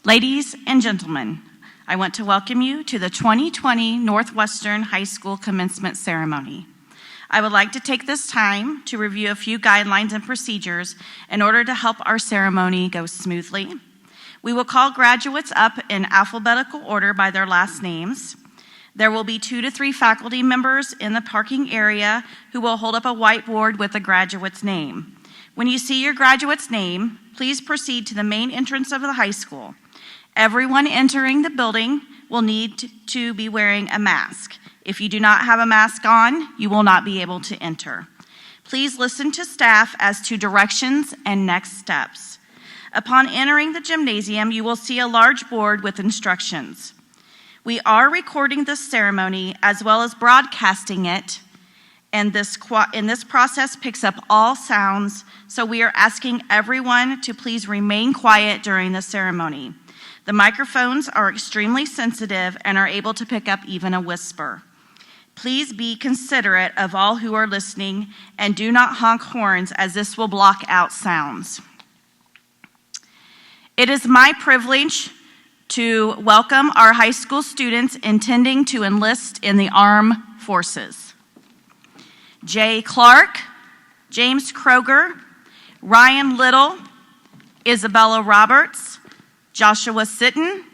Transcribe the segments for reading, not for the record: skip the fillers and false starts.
Ladies and gentlemen, I want to welcome you to the 2020 Northwestern High School Commencement Ceremony. I would like to take this time to review a few guidelines and procedures in order to help our ceremony go smoothly. We will call graduates up in alphabetical order by their last names. There will be 2 to 3 faculty members in the parking area who will hold up a whiteboard with the graduate's name. When you see your graduate's name, please proceed to the main entrance of the high school. Everyone entering the building will need to be wearing a mask. If you do not have a mask on, you will not be able to enter. Please listen to staff as to directions and next steps. Upon entering the gymnasium, you will see a large board with instructions. We are recording this ceremony as well as broadcasting it, and this process picks up all sounds, so we are asking everyone to please remain quiet during the ceremony. The microphones are extremely sensitive and are able to pick up even a whisper. Please be considerate of all who are listening and do not honk horns, as this will block out sounds. It is my privilege to welcome our high school students intending to enlist in the armed forces. Jay Clark, James Kroger, Ryan Little, Isabella Roberts, Joshua Sitton,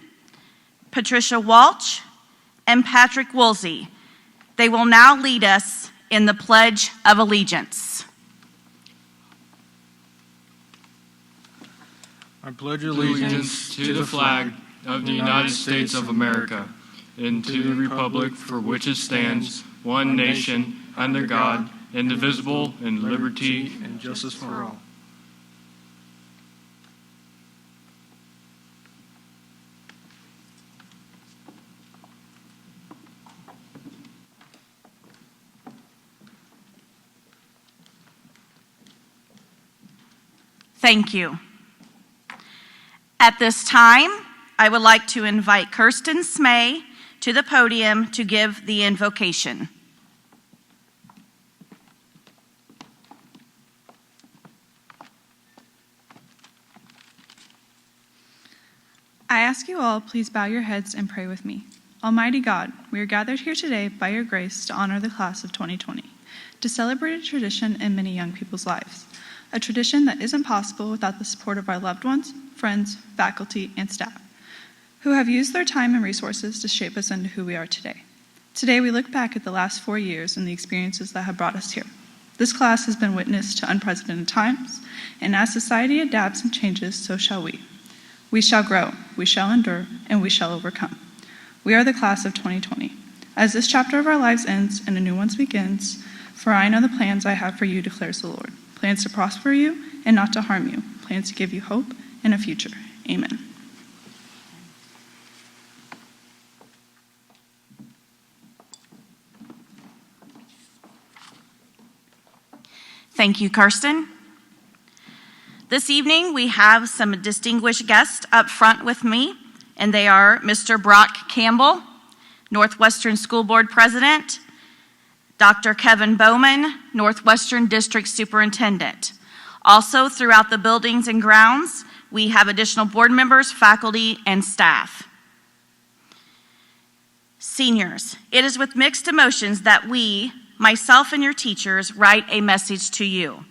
Patricia Walsh, and Patrick Woolsey. They will now lead us in the Pledge of Allegiance. I pledge allegiance to the flag of the United States of America and to the republic for which it stands, one nation, under God, indivisible, and liberty and justice for all. Thank you. At this time, I would like to invite Kirsten Smay to the podium to give the invocation. I ask you all, please bow your heads and pray with me. Almighty God, we are gathered here today by your grace to honor the class of 2020, to celebrate a tradition in many young people's lives. A tradition that isn't possible without the support of our loved ones, friends, faculty, and staff, who have used their time and resources to shape us into who we are today. Today, we look back at the last 4 years and the experiences that have brought us here. This class has been witness to unprecedented times, and as society adapts and changes, so shall we. We shall grow, we shall endure, and we shall overcome. We are the class of 2020. As this chapter of our lives ends and a new one begins, for I know the plans I have for you, declares the Lord. Plans to prosper you and not to harm you. Plans to give you hope and a future. Amen. Thank you, Kirsten. This evening, we have some distinguished guests up front with me, and they are Mr. Brock Campbell, Northwestern School Board President, Dr. Kevin Bowman, Northwestern District Superintendent. Also, throughout the buildings and grounds, we have additional board members, faculty, and staff. Seniors, it is with mixed emotions that we, myself and your teachers, write a message to you.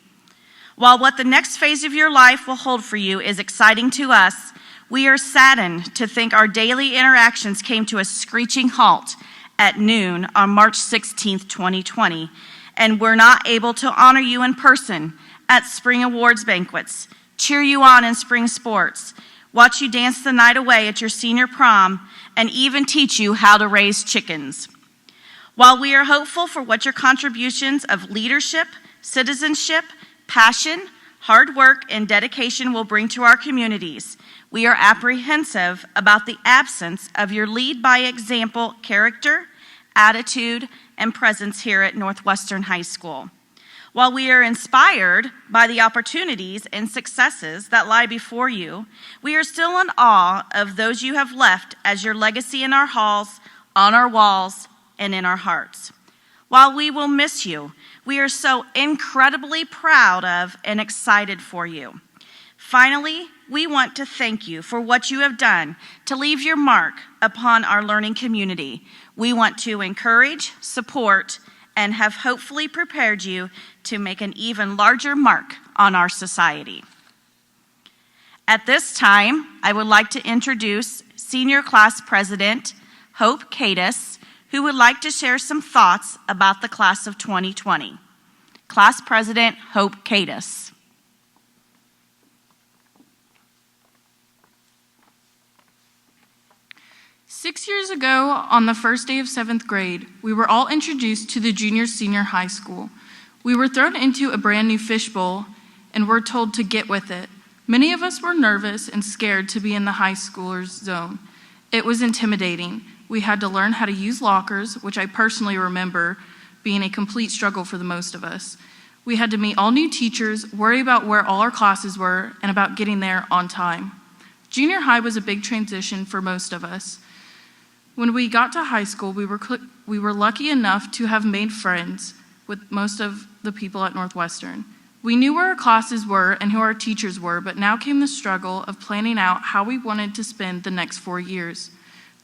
While what the next phase of your life will hold for you is exciting to us, we are saddened to think our daily interactions came to a screeching halt at noon on March 16th, 2020, and we're not able to honor you in person at spring awards banquets, cheer you on in spring sports, watch you dance the night away at your senior prom, and even teach you how to raise chickens. While we are hopeful for what your contributions of leadership, citizenship, passion, hard work, and dedication will bring to our communities, we are apprehensive about the absence of your lead by example character, attitude, and presence here at Northwestern High School. While we are inspired by the opportunities and successes that lie before you, we are still in awe of those you have left as your legacy in our halls, on our walls, and in our hearts. While we will miss you, we are so incredibly proud of and excited for you. Finally, we want to thank you for what you have done to leave your mark upon our learning community. We want to encourage, support, and have hopefully prepared you to make an even larger mark on our society. At this time, I would like to introduce Senior Class President Hope Cadis, who would like to share some thoughts about the class of 2020. Class President Hope Cadis. Six years ago, on the first day of 7th grade, we were all introduced to the junior-senior high school. We were thrown into a brand new fishbowl and were told to get with it. Many of us were nervous and scared to be in the high schoolers' zone. It was intimidating. We had to learn how to use lockers, which I personally remember being a complete struggle for the most of us. We had to meet all new teachers, worry about where all our classes were, and about getting there on time. Junior high was a big transition for most of us. When we got to high school, we were lucky enough to have made friends with most of the people at Northwestern. We knew where our classes were and who our teachers were, but now came the struggle of planning out how we wanted to spend the next 4 years.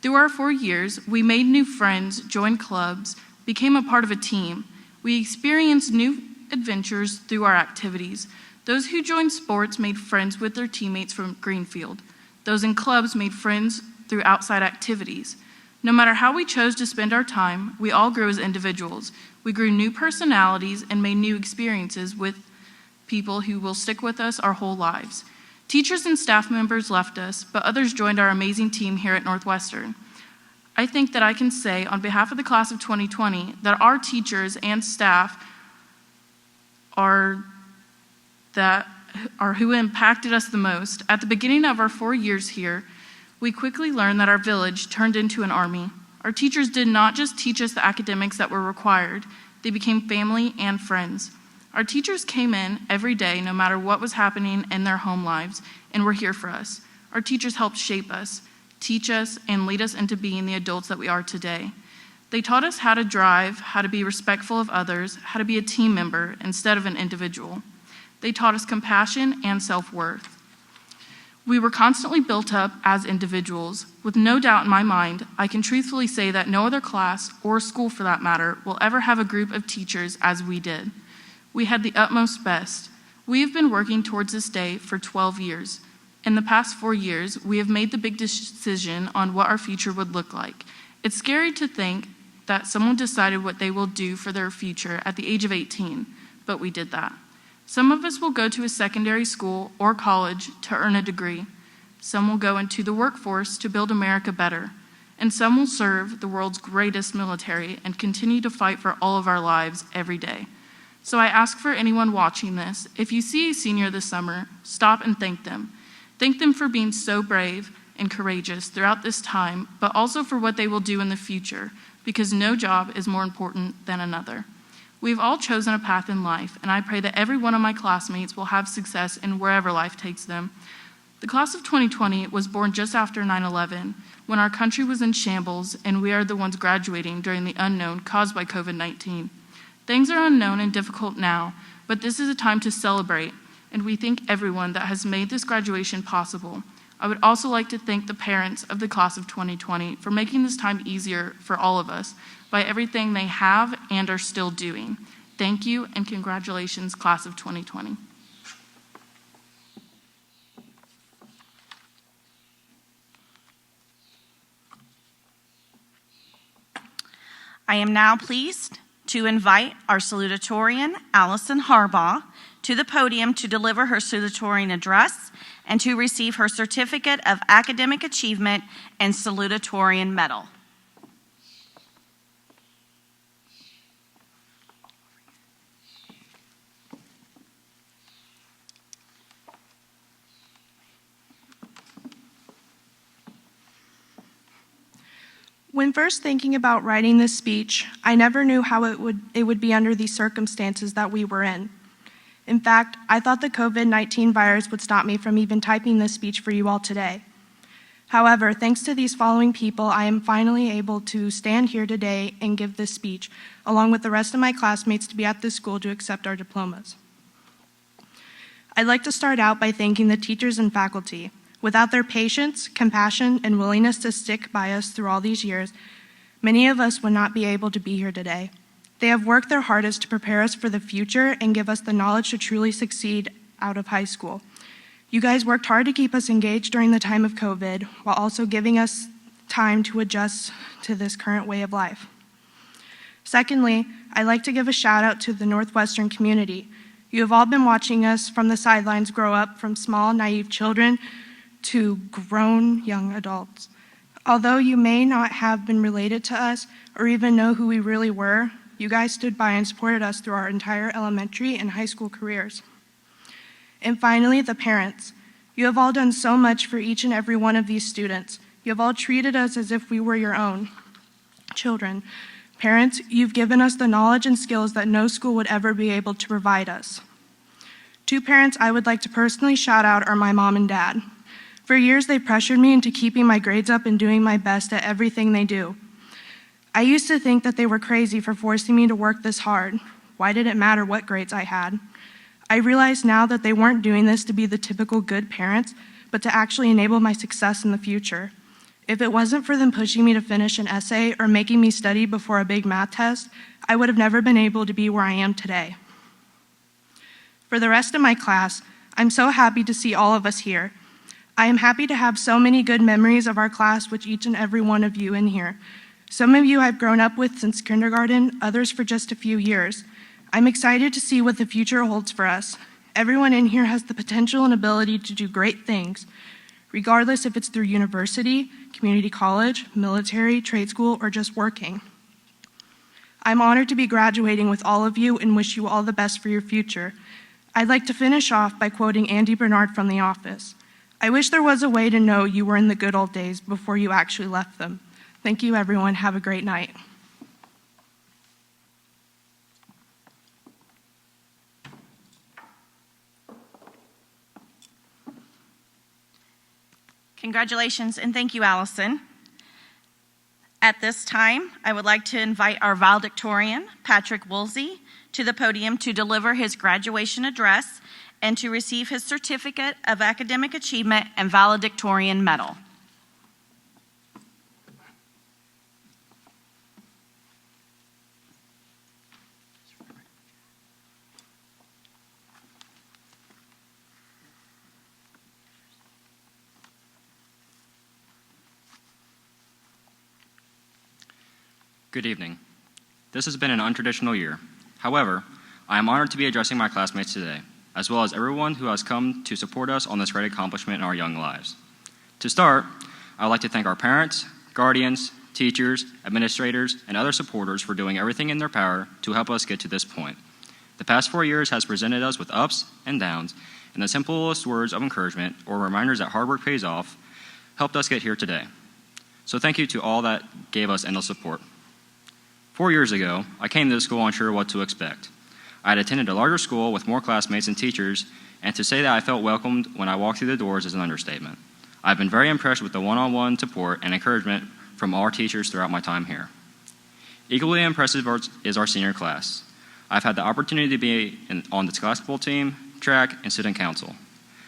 Through our 4 years, we made new friends, joined clubs, became a part of a team. We experienced new adventures through our activities. Those who joined sports made friends with their teammates from Greenfield. Those in clubs made friends through outside activities. No matter how we chose to spend our time, we all grew as individuals. We grew new personalities and made new experiences with people who will stick with us our whole lives. Teachers and staff members left us, but others joined our amazing team here at Northwestern. I think that I can say on behalf of the class of 2020 that our teachers and staff are who impacted us the most. At the beginning of our 4 years here, we quickly learned that our village turned into an army. Our teachers did not just teach us the academics that were required, they became family and friends. Our teachers came in every day, no matter what was happening in their home lives, and were here for us. Our teachers helped shape us, teach us, and lead us into being the adults that we are today. They taught us how to drive, how to be respectful of others, how to be a team member instead of an individual. They taught us compassion and self-worth. We were constantly built up as individuals. With no doubt in my mind, I can truthfully say that no other class, or school for that matter, will ever have a group of teachers as we did. We had the utmost best. We have been working towards this day for 12 years. In the past 4 years, we have made the big decision on what our future would look like. It's scary to think that someone decided what they will do for their future at the age of 18, but we did that. Some of us will go to a secondary school or college to earn a degree. Some will go into the workforce to build America better. And some will serve the world's greatest military and continue to fight for all of our lives every day. So I ask for anyone watching this, if you see a senior this summer, stop and thank them. Thank them for being so brave and courageous throughout this time, but also for what they will do in the future, because no job is more important than another. We've all chosen a path in life, and I pray that every one of my classmates will have success in wherever life takes them. The class of 2020 was born just after 9/11, when our country was in shambles, and we are the ones graduating during the unknown caused by COVID-19. Things are unknown and difficult now, but this is a time to celebrate, and we thank everyone that has made this graduation possible. I would also like to thank the parents of the class of 2020 for making this time easier for all of us by everything they have and are still doing. Thank you, and congratulations, class of 2020. I am now pleased to invite our salutatorian, Allison Harbaugh, to the podium to deliver her salutatorian address and to receive her Certificate of Academic Achievement and Salutatorian Medal. When first thinking about writing this speech, I never knew how it would be under these circumstances that we were in. In fact, I thought the COVID-19 virus would stop me from even typing this speech for you all today. However, thanks to these following people, I am finally able to stand here today and give this speech, along with the rest of my classmates to be at this school to accept our diplomas. I'd like to start out by thanking the teachers and faculty. Without their patience, compassion, and willingness to stick by us through all these years, many of us would not be able to be here today. They have worked their hardest to prepare us for the future and give us the knowledge to truly succeed out of high school. You guys worked hard to keep us engaged during the time of COVID, while also giving us time to adjust to this current way of life. Secondly, I'd like to give a shout out to the Northwestern community. You have all been watching us from the sidelines grow up from small, naive children to grown young adults. Although you may not have been related to us or even know who we really were, you guys stood by and supported us through our entire elementary and high school careers. And finally, the parents. You have all done so much for each and every one of these students. You have all treated us as if we were your own children. Parents, you've given us the knowledge and skills that no school would ever be able to provide us. Two parents I would like to personally shout out are my mom and dad. For years, they pressured me into keeping my grades up and doing my best at everything they do. I used to think that they were crazy for forcing me to work this hard. Why did it matter what grades I had? I realize now that they weren't doing this to be the typical good parents, but to actually enable my success in the future. If it wasn't for them pushing me to finish an essay or making me study before a big math test, I would have never been able to be where I am today. For the rest of my class, I'm so happy to see all of us here. I am happy to have so many good memories of our class with each and every one of you in here. Some of you I've grown up with since kindergarten, others for just a few years. I'm excited to see what the future holds for us. Everyone in here has the potential and ability to do great things, regardless if it's through university, community college, military, trade school, or just working. I'm honored to be graduating with all of you and wish you all the best for your future. I'd like to finish off by quoting Andy Bernard from The Office. I wish there was a way to know you were in the good old days before you actually left them. Thank you, everyone. Have a great night. Congratulations, and thank you, Allison. At this time, I would like to invite our valedictorian, Patrick Woolsey, to the podium to deliver his graduation address and to receive his certificate of academic achievement and valedictorian medal. Good evening. This has been an untraditional year. However, I am honored to be addressing my classmates today, as well as everyone who has come to support us on this great accomplishment in our young lives. To start, I would like to thank our parents, guardians, teachers, administrators, and other supporters for doing everything in their power to help us get to this point. The past 4 years has presented us with ups and downs, and the simplest words of encouragement or reminders that hard work pays off helped us get here today. So thank you to all that gave us endless support. 4 years ago, I came to the school unsure what to expect. I had attended a larger school with more classmates and teachers, and to say that I felt welcomed when I walked through the doors is an understatement. I've been very impressed with the one-on-one support and encouragement from all our teachers throughout my time here. Equally impressive is our senior class. I've had the opportunity to be on the basketball team, track, and student council.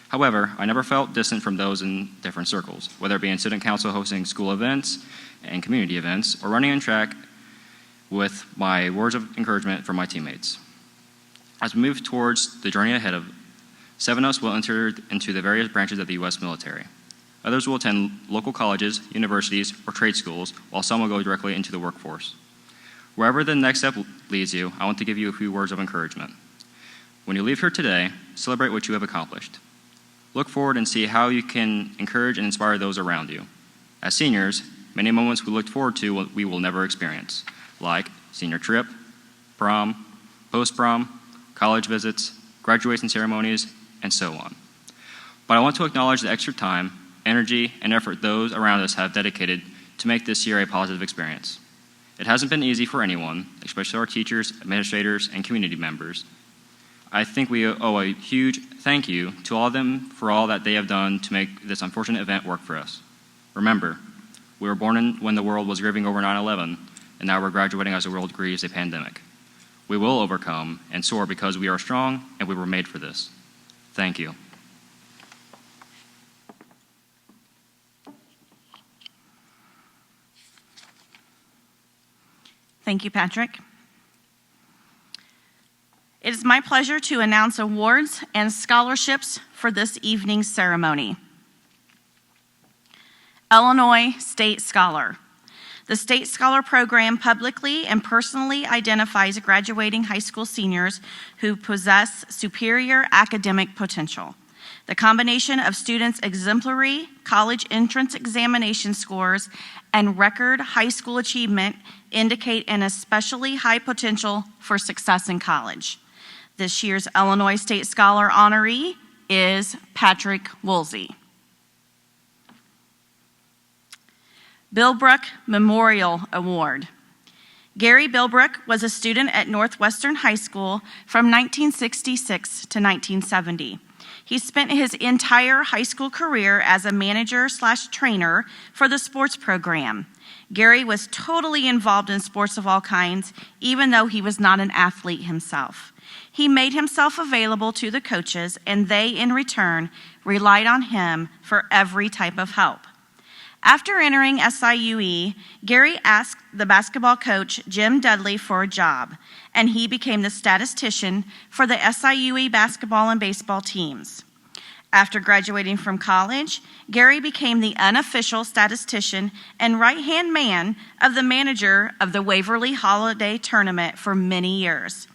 However, I never felt distant from those in different circles, whether it be in student council hosting school events and community events, or running in track with my words of encouragement from my teammates. As we move towards the journey ahead of, 7 of us will enter into the various branches of the U.S. military. Others will attend local colleges, universities, or trade schools, while some will go directly into the workforce. Wherever the next step leads you, I want to give you a few words of encouragement. When you leave here today, celebrate what you have accomplished. Look forward and see how you can encourage and inspire those around you. As seniors, many moments we looked forward to we will never experience, like senior trip, prom, post-prom, college visits, graduation ceremonies, and so on. But I want to acknowledge the extra time, energy, and effort those around us have dedicated to make this year a positive experience. It hasn't been easy for anyone, especially our teachers, administrators, and community members. I think we owe a huge thank you to all of them for all that they have done to make this unfortunate event work for us. Remember, we were born when the world was grieving over 9/11, and now we're graduating as the world grieves a pandemic. We will overcome and soar because we are strong and we were made for this. Thank you. Thank you, Patrick. It is my pleasure to announce awards and scholarships for this evening's ceremony. Illinois State Scholar. The State Scholar Program publicly and personally identifies graduating high school seniors who possess superior academic potential. The combination of students' exemplary college entrance examination scores and record high school achievement indicate an especially high potential for success in college. This year's Illinois State Scholar honoree is Patrick Woolsey. Bilbrook Memorial Award. Gary Bilbrook was a student at Northwestern High School from 1966 to 1970. He spent his entire high school career as a manager/trainer for the sports program. Gary was totally involved in sports of all kinds, even though he was not an athlete himself. He made himself available to the coaches, and they, in return, relied on him for every type of help. After entering SIUE, Gary asked the basketball coach, Jim Dudley, for a job, and he became the statistician for the SIUE basketball and baseball teams. After graduating from college, Gary became the unofficial statistician and right-hand man of the manager of the Waverly Holiday Tournament for many years.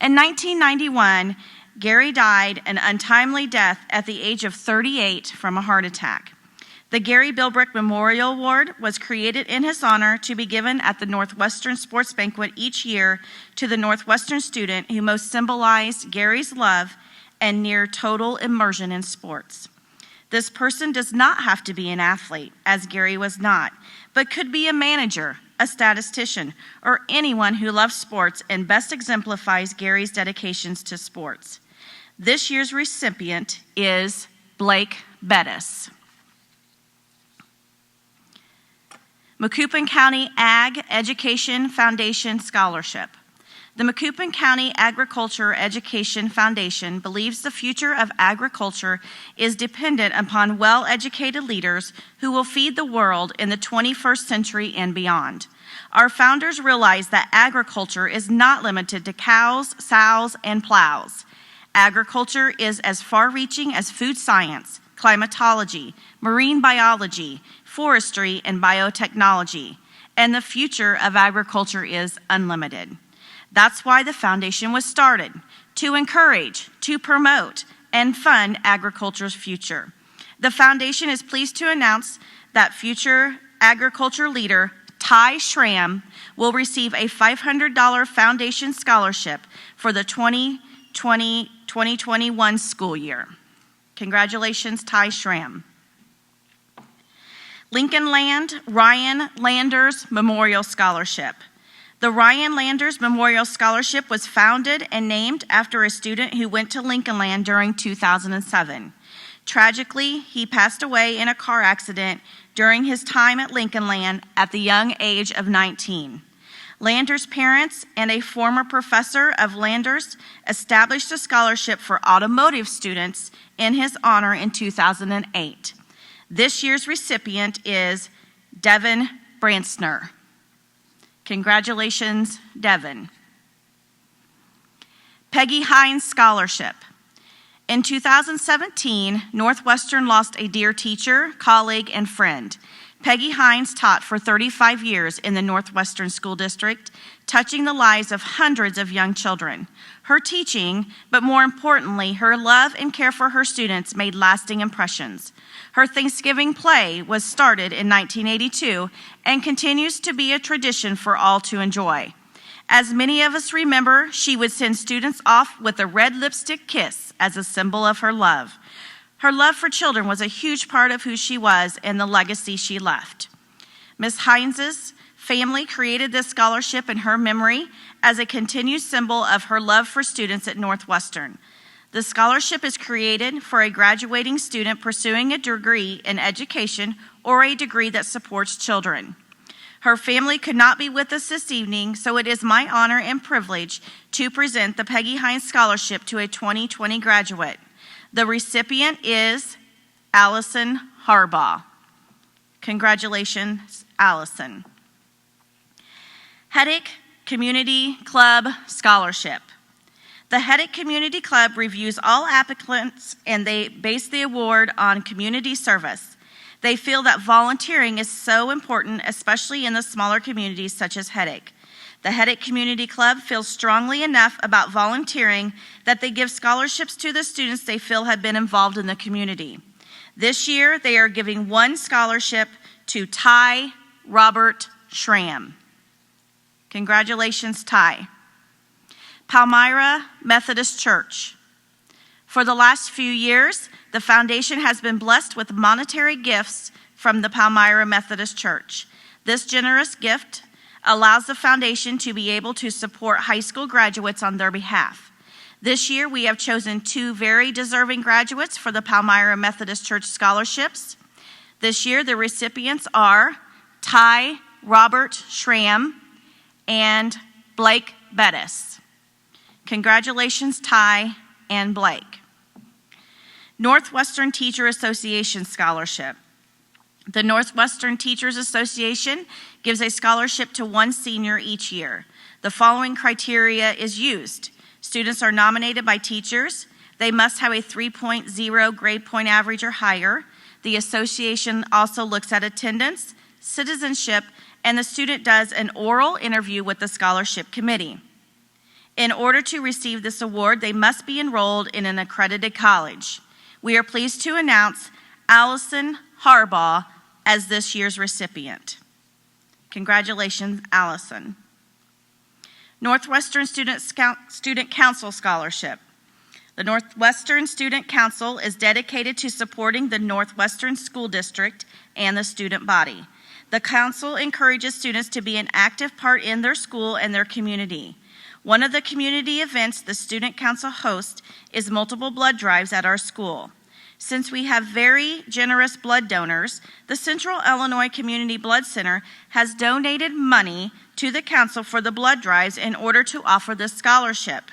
In 1991, Gary died an untimely death at the age of 38 from a heart attack. The Gary Bilbrook Memorial Award was created in his honor to be given at the Northwestern Sports Banquet each year to the Northwestern student who most symbolized Gary's love and near total immersion in sports. This person does not have to be an athlete, as Gary was not, but could be a manager, a statistician, or anyone who loves sports and best exemplifies Gary's dedications to sports. This year's recipient is Blake Bettis. Macoupin County Ag Education Foundation Scholarship. The Macoupin County Agriculture Education Foundation believes the future of agriculture is dependent upon well-educated leaders who will feed the world in the 21st century and beyond. Our founders realized that agriculture is not limited to cows, sows, and plows. Agriculture is as far-reaching as food science, climatology, marine biology, forestry, and biotechnology, and the future of agriculture is unlimited. That's why the foundation was started, to encourage, to promote, and fund agriculture's future. The foundation is pleased to announce that future agriculture leader Ty Schramm will receive a $500 foundation scholarship for the 2020-2021 school year. Congratulations, Ty Schramm. Lincoln Land Ryan Landers Memorial Scholarship. The Ryan Landers Memorial Scholarship was founded and named after a student who went to Lincoln Land during 2007. Tragically, he passed away in a car accident during his time at Lincoln Land at the young age of 19. Landers' parents and a former professor of Landers established a scholarship for automotive students in his honor in 2008. This year's recipient is Devin Bransner. Congratulations, Devin. Peggy Hines Scholarship. In 2017, Northwestern lost a dear teacher, colleague, and friend. Peggy Hines taught for 35 years in the Northwestern School District, touching the lives of hundreds of young children. Her teaching, but more importantly, her love and care for her students made lasting impressions. Her Thanksgiving play was started in 1982 and continues to be a tradition for all to enjoy. As many of us remember, she would send students off with a red lipstick kiss as a symbol of her love. Her love for children was a huge part of who she was and the legacy she left. Ms. Hines's family created this scholarship in her memory as a continued symbol of her love for students at Northwestern. The scholarship is created for a graduating student pursuing a degree in education or a degree that supports children. Her family could not be with us this evening, so it is my honor and privilege to present the Peggy Hines Scholarship to a 2020 graduate. The recipient is Allison Harbaugh. Congratulations, Allison. Heddick Community Club Scholarship. The Heddick Community Club reviews all applicants and they base the award on community service. They feel that volunteering is so important, especially in the smaller communities such as Heddick. The Heddick Community Club feels strongly enough about volunteering that they give scholarships to the students they feel have been involved in the community. This year, they are giving one scholarship to Ty Robert Schramm. Congratulations, Ty. Palmyra Methodist Church. For the last few years, the foundation has been blessed with monetary gifts from the Palmyra Methodist Church. This generous gift allows the foundation to be able to support high school graduates on their behalf. This year, we have chosen two very deserving graduates for the Palmyra Methodist Church scholarships. This year, the recipients are Ty Robert Schramm and Blake Bettis. Congratulations, Ty and Blake. Northwestern Teacher Association Scholarship. The Northwestern Teachers Association gives a scholarship to one senior each year. The following criteria is used. Students are nominated by teachers. They must have a 3.0 grade point average or higher. The association also looks at attendance, citizenship, and the student does an oral interview with the scholarship committee. In order to receive this award, they must be enrolled in an accredited college. We are pleased to announce Allison Harbaugh as this year's recipient. Congratulations, Allison. Northwestern Student Council Scholarship. The Northwestern Student Council is dedicated to supporting the Northwestern School District and the student body. The council encourages students to be an active part in their school and their community. One of the community events the Student Council hosts is multiple blood drives at our school. Since we have very generous blood donors, the Central Illinois Community Blood Center has donated money to the council for the blood drives in order to offer this scholarship.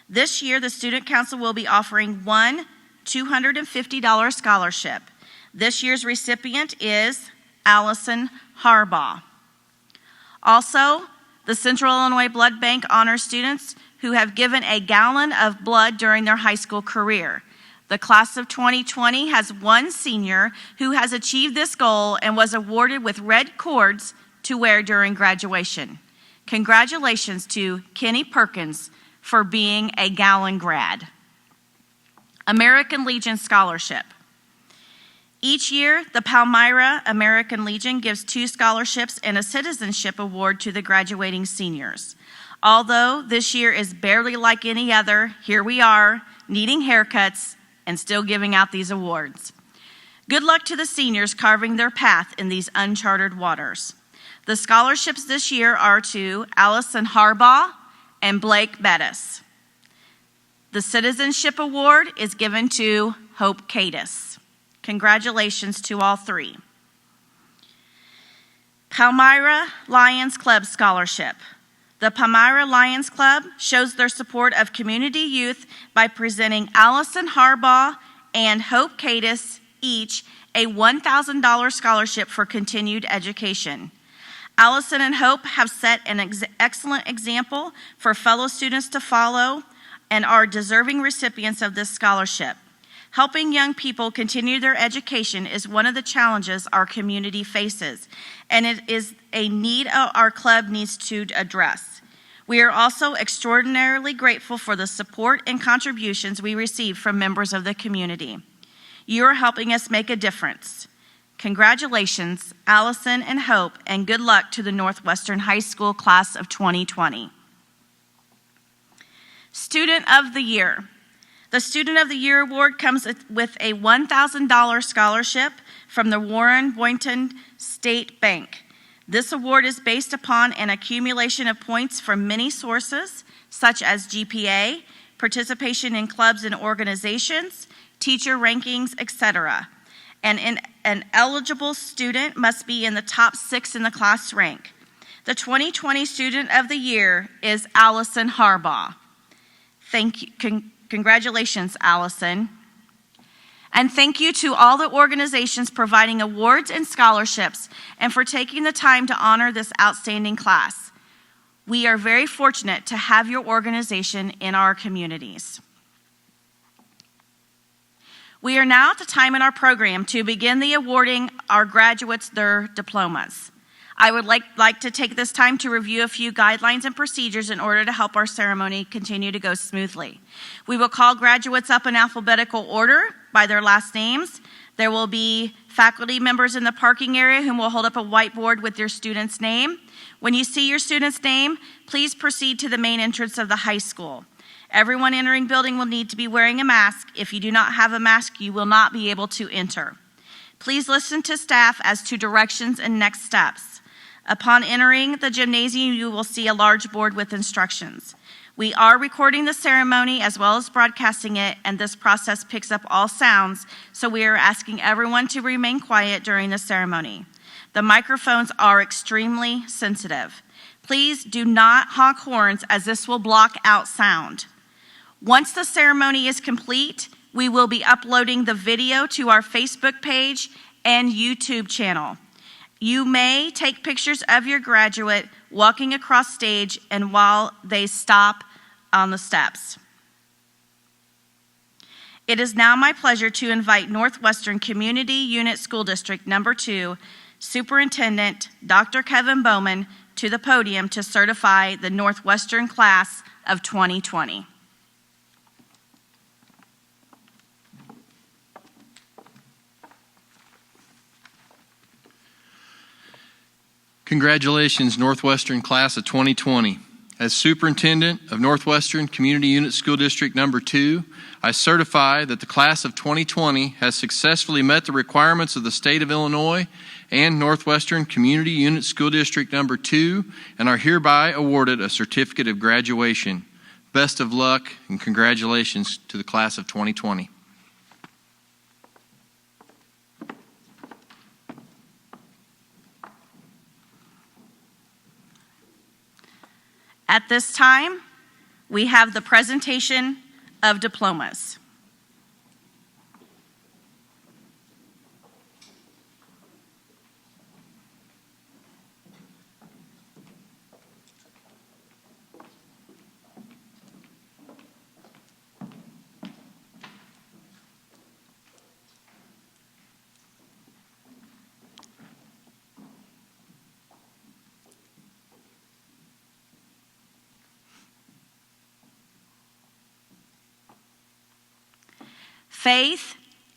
This year, the Student Council will be offering one $250 scholarship. This year's recipient is Allison Harbaugh. Also, the Central Illinois Blood Bank honors students who have given a gallon of blood during their high school career. The class of 2020 has one senior who has achieved this goal and was awarded with red cords to wear during graduation. Congratulations to Kenny Perkins for being a gallon grad. American Legion Scholarship. Each year, the Palmyra American Legion gives two scholarships and a citizenship award to the graduating seniors. Although this year is barely like any other, here we are, needing haircuts and still giving out these awards. Good luck to the seniors carving their path in these uncharted waters. The scholarships this year are to Allison Harbaugh and Blake Bettis. The Citizenship Award is given to Hope Cadis. Congratulations to all three. Palmyra Lions Club Scholarship. The Palmyra Lions Club shows their support of community youth by presenting Allison Harbaugh and Hope Cadis each a $1,000 scholarship for continued education. Allison and Hope have set an excellent example for fellow students to follow and are deserving recipients of this scholarship. Helping young people continue their education is one of the challenges our community faces, and it is a need our club needs to address. We are also extraordinarily grateful for the support and contributions we receive from members of the community. You are helping us make a difference. Congratulations, Allison and Hope, and good luck to the Northwestern High School class of 2020. Student of the Year. The Student of the Year Award comes with a $1,000 scholarship from the Warren Boynton State Bank. This award is based upon an accumulation of points from many sources, such as GPA, participation in clubs and organizations, teacher rankings, etc. And an eligible student must be in the top 6 in the class rank. The 2020 Student of the Year is Allison Harbaugh. Thank you. Congratulations, Allison. And thank you to all the organizations providing awards and scholarships and for taking the time to honor this outstanding class. We are very fortunate to have your organization in our communities. We are now at the time in our program to begin the awarding our graduates their diplomas. I would like to take this time to review a few guidelines and procedures in order to help our ceremony continue to go smoothly. We will call graduates up in alphabetical order by their last names. There will be faculty members in the parking area who will hold up a whiteboard with your student's name. When you see your student's name, please proceed to the main entrance of the high school. Everyone entering building will need to be wearing a mask. If you do not have a mask, you will not be able to enter. Please listen to staff as to directions and next steps. Upon entering the gymnasium, you will see a large board with instructions. We are recording the ceremony as well as broadcasting it, and this process picks up all sounds, so we are asking everyone to remain quiet during the ceremony. The microphones are extremely sensitive. Please do not honk horns, as this will block out sound. Once the ceremony is complete, we will be uploading the video to our Facebook page and YouTube channel. You may take pictures of your graduate walking across stage and while they stop on the steps. It is now my pleasure to invite Northwestern Community Unit School District Number 2 Superintendent Dr. Kevin Bowman to the podium to certify the Northwestern class of 2020. Congratulations, Northwestern class of 2020. As superintendent of Northwestern Community Unit School District Number 2, I certify that the class of 2020 has successfully met the requirements of the state of Illinois and Northwestern Community Unit School District Number 2 and are hereby awarded a certificate of graduation. Best of luck and congratulations to the class of 2020. At this time, we have the presentation of diplomas. Faith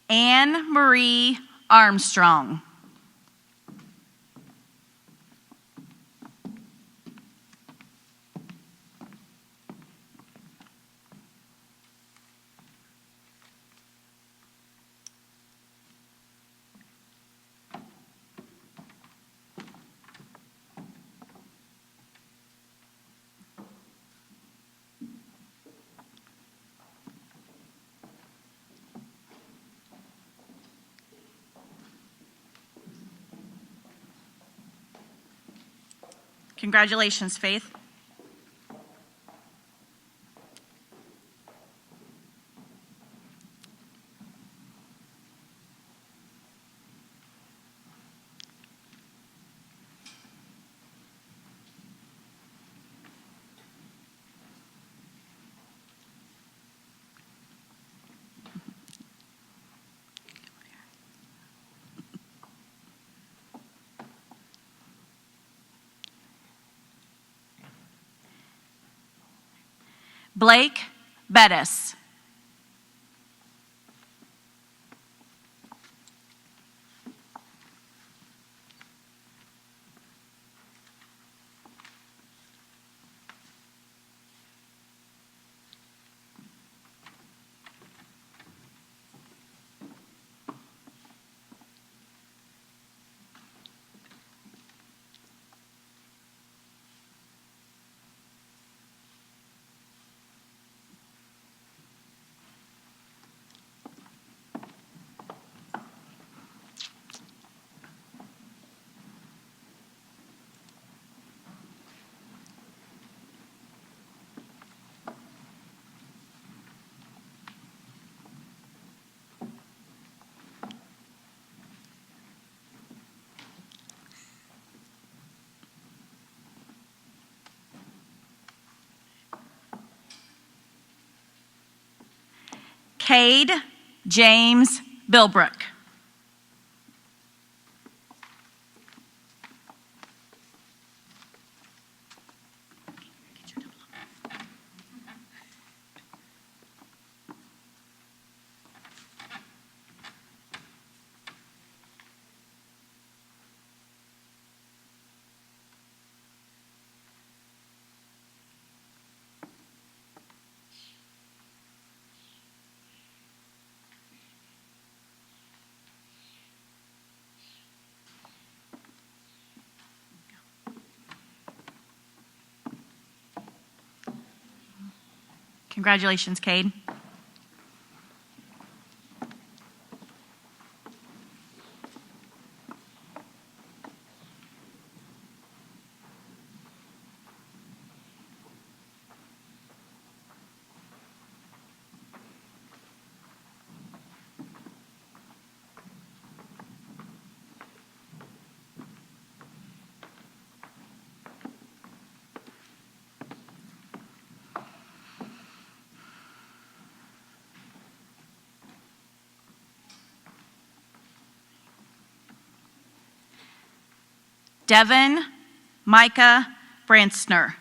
Ann Marie Armstrong. Congratulations, Faith. Blake Bettis. Cade James Bilbrook. Congratulations, Cade. Devin Micah Branstner.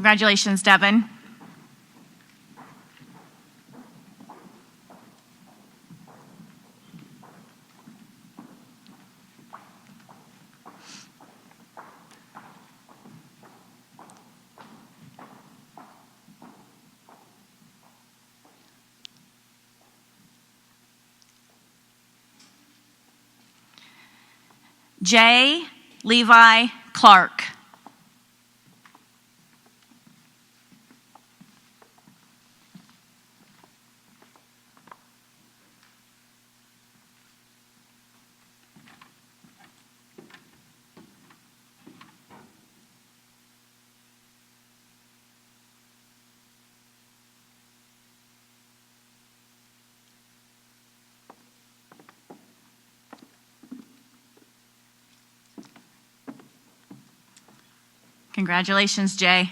Congratulations, Devin. J. Levi Clark. Congratulations, Jay.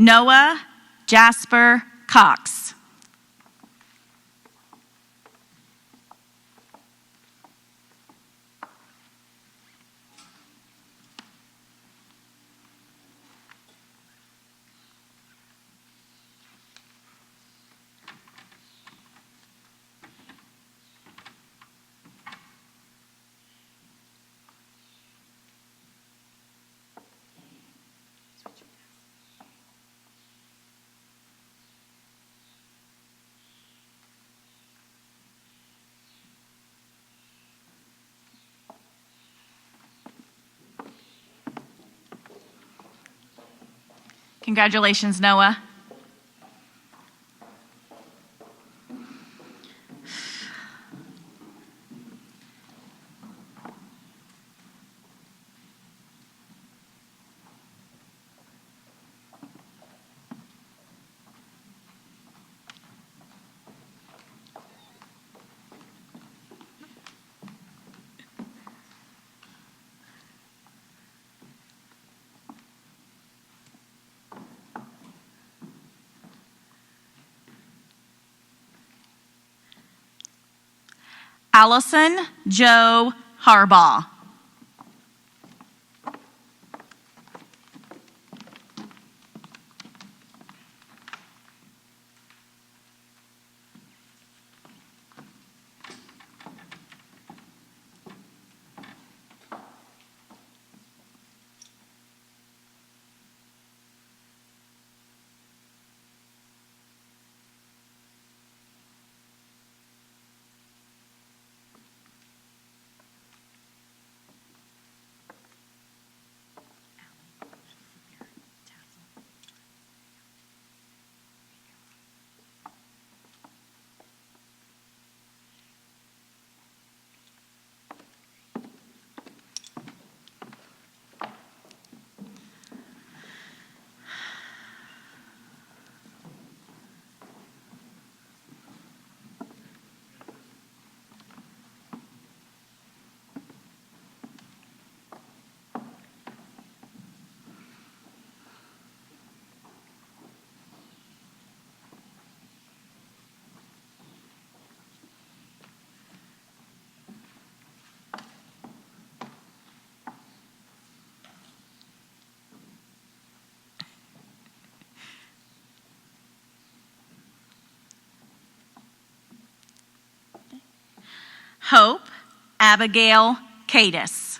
Noah Jasper Cox. Congratulations, Noah. Allison Joe Harbaugh. Hope Abigail Cadis.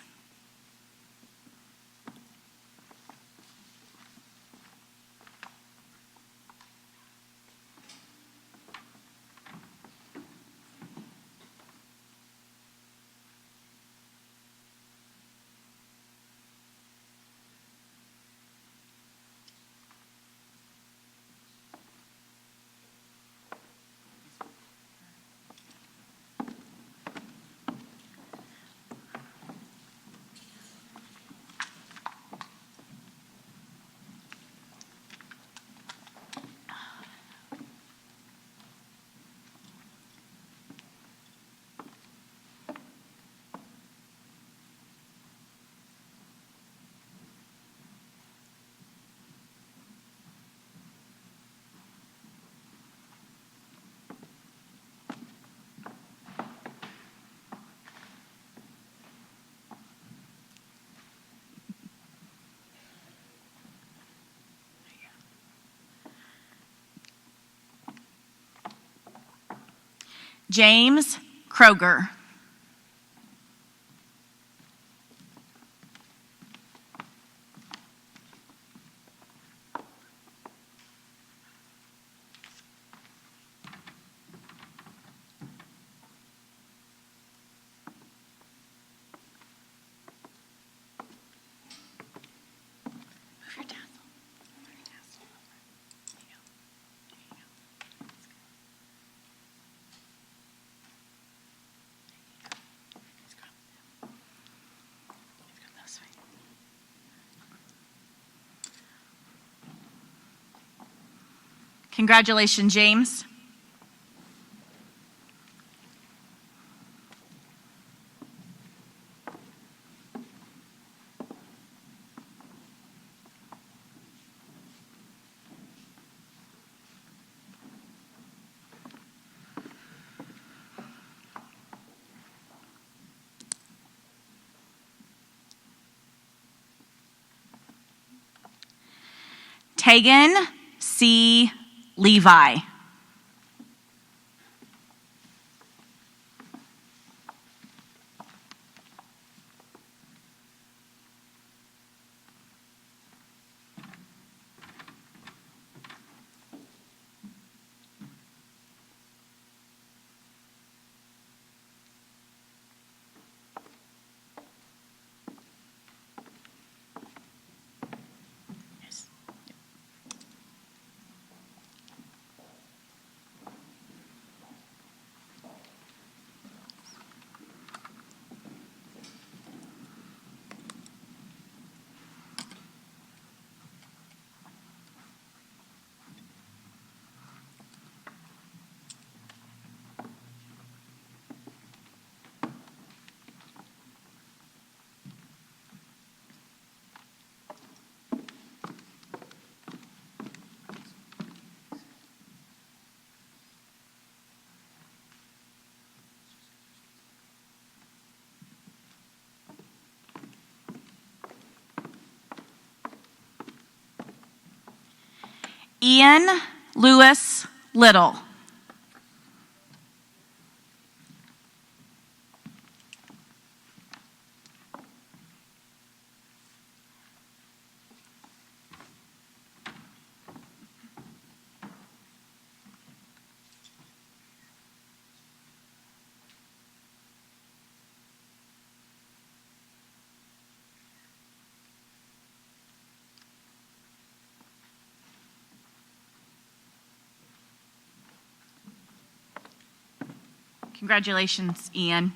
James Kroger. Congratulations, James. Tegan C. Levi. Ian Lewis Little. Congratulations, Ian.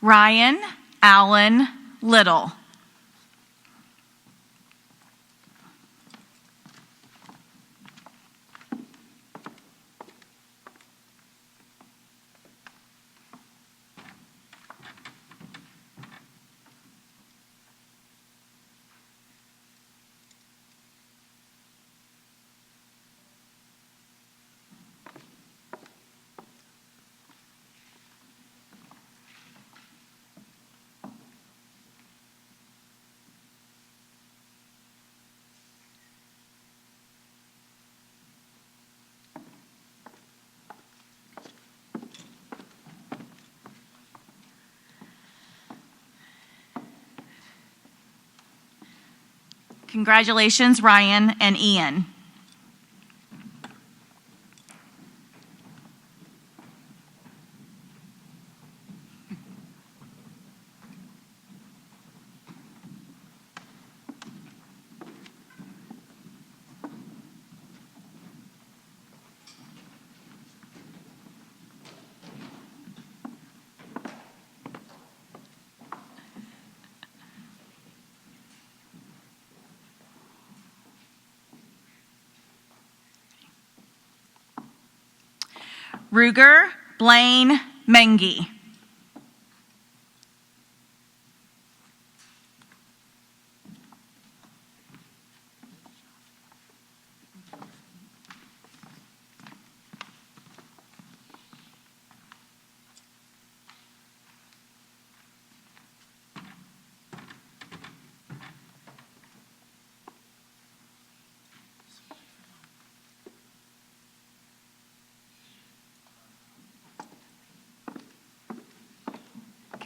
Ryan Allen Little. Congratulations, Ryan and Ian. Ruger Blaine Mengi.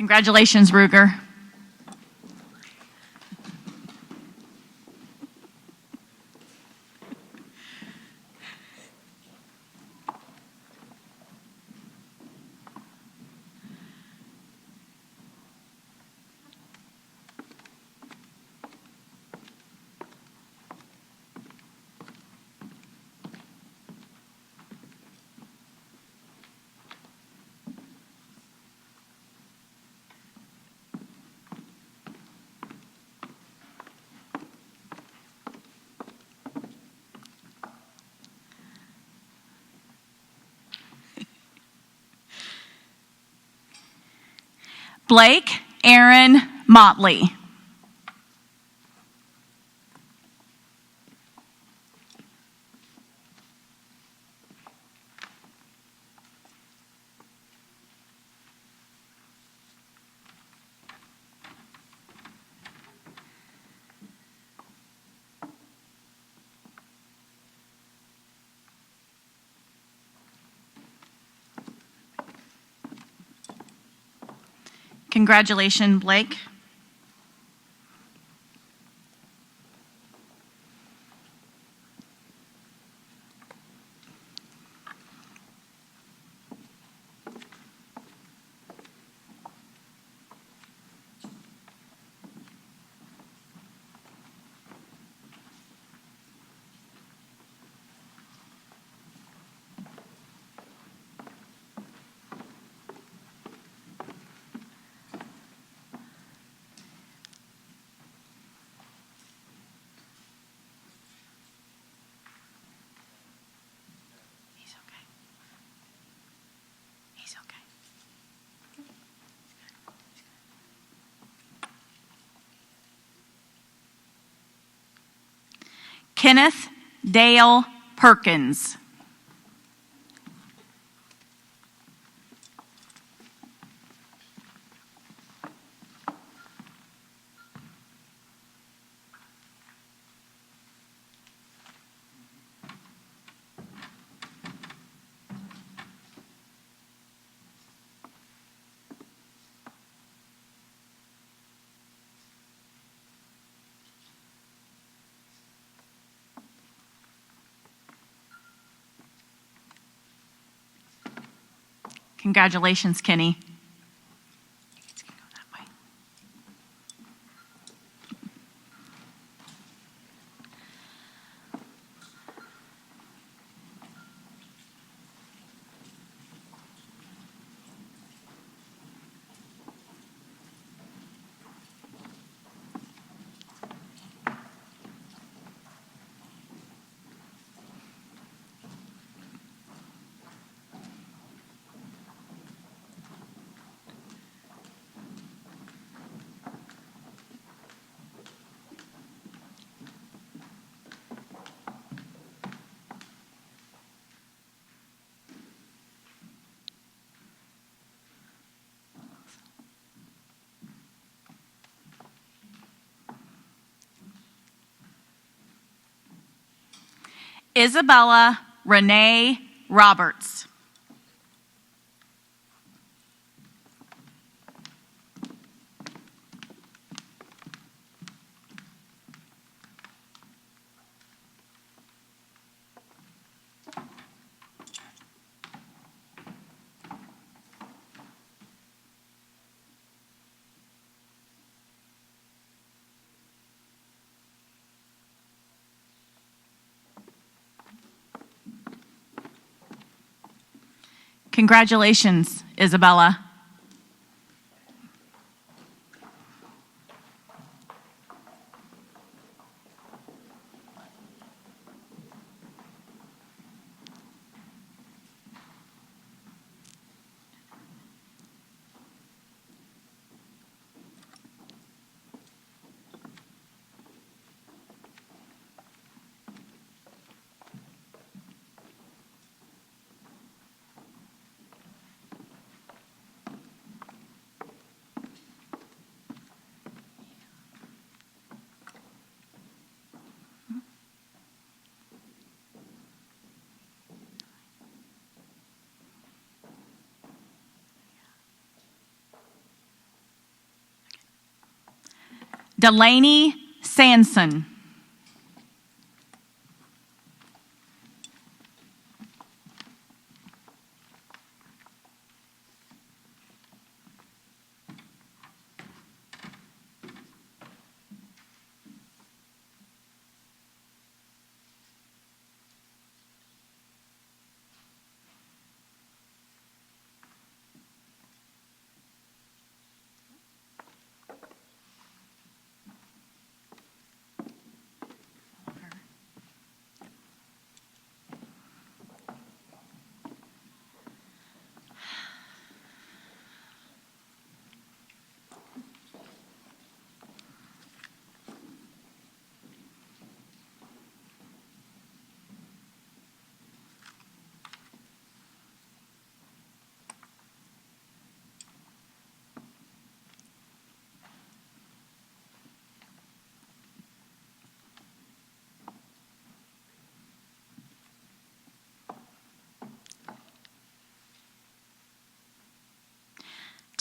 Congratulations, Ruger. Blake Aaron Motley. Congratulations, Blake. He's okay. He's okay. Kenneth Dale Perkins. Congratulations, Kenny. Isabella Renee Roberts. Congratulations, Isabella. Delaney Sanson.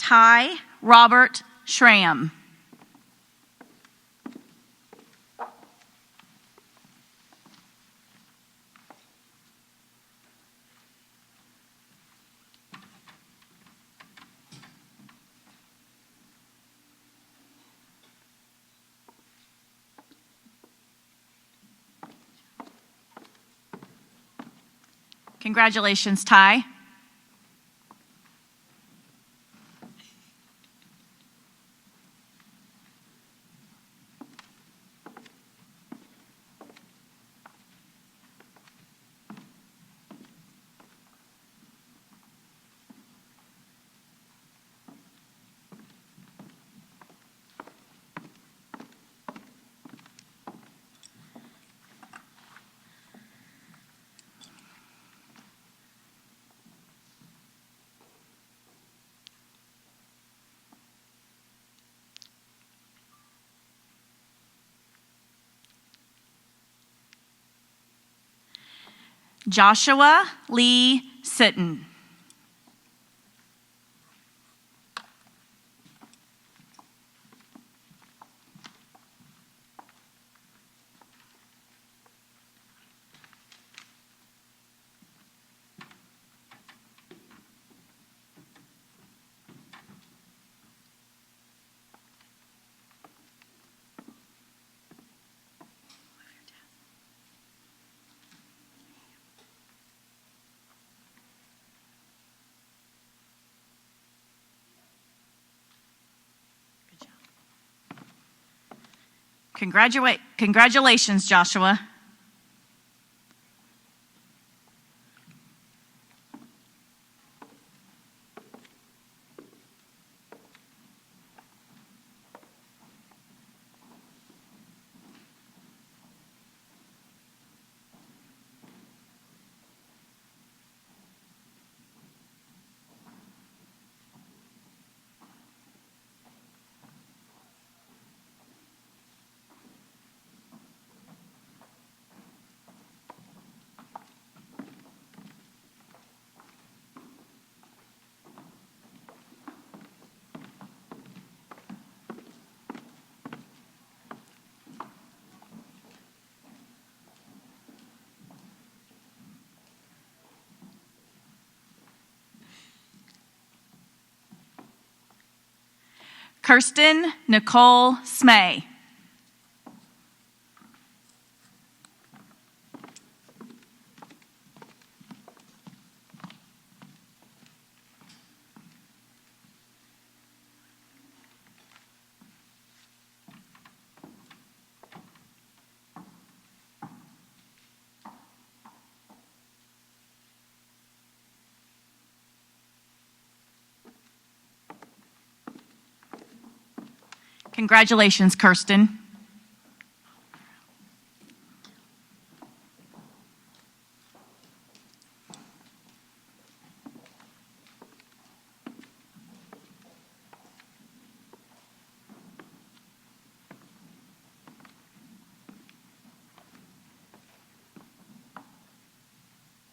Ty Robert Schramm. Congratulations, Ty. Joshua Lee Sitton. Congratulations, Joshua. Kirsten Nicole Smay. Congratulations, Kirsten.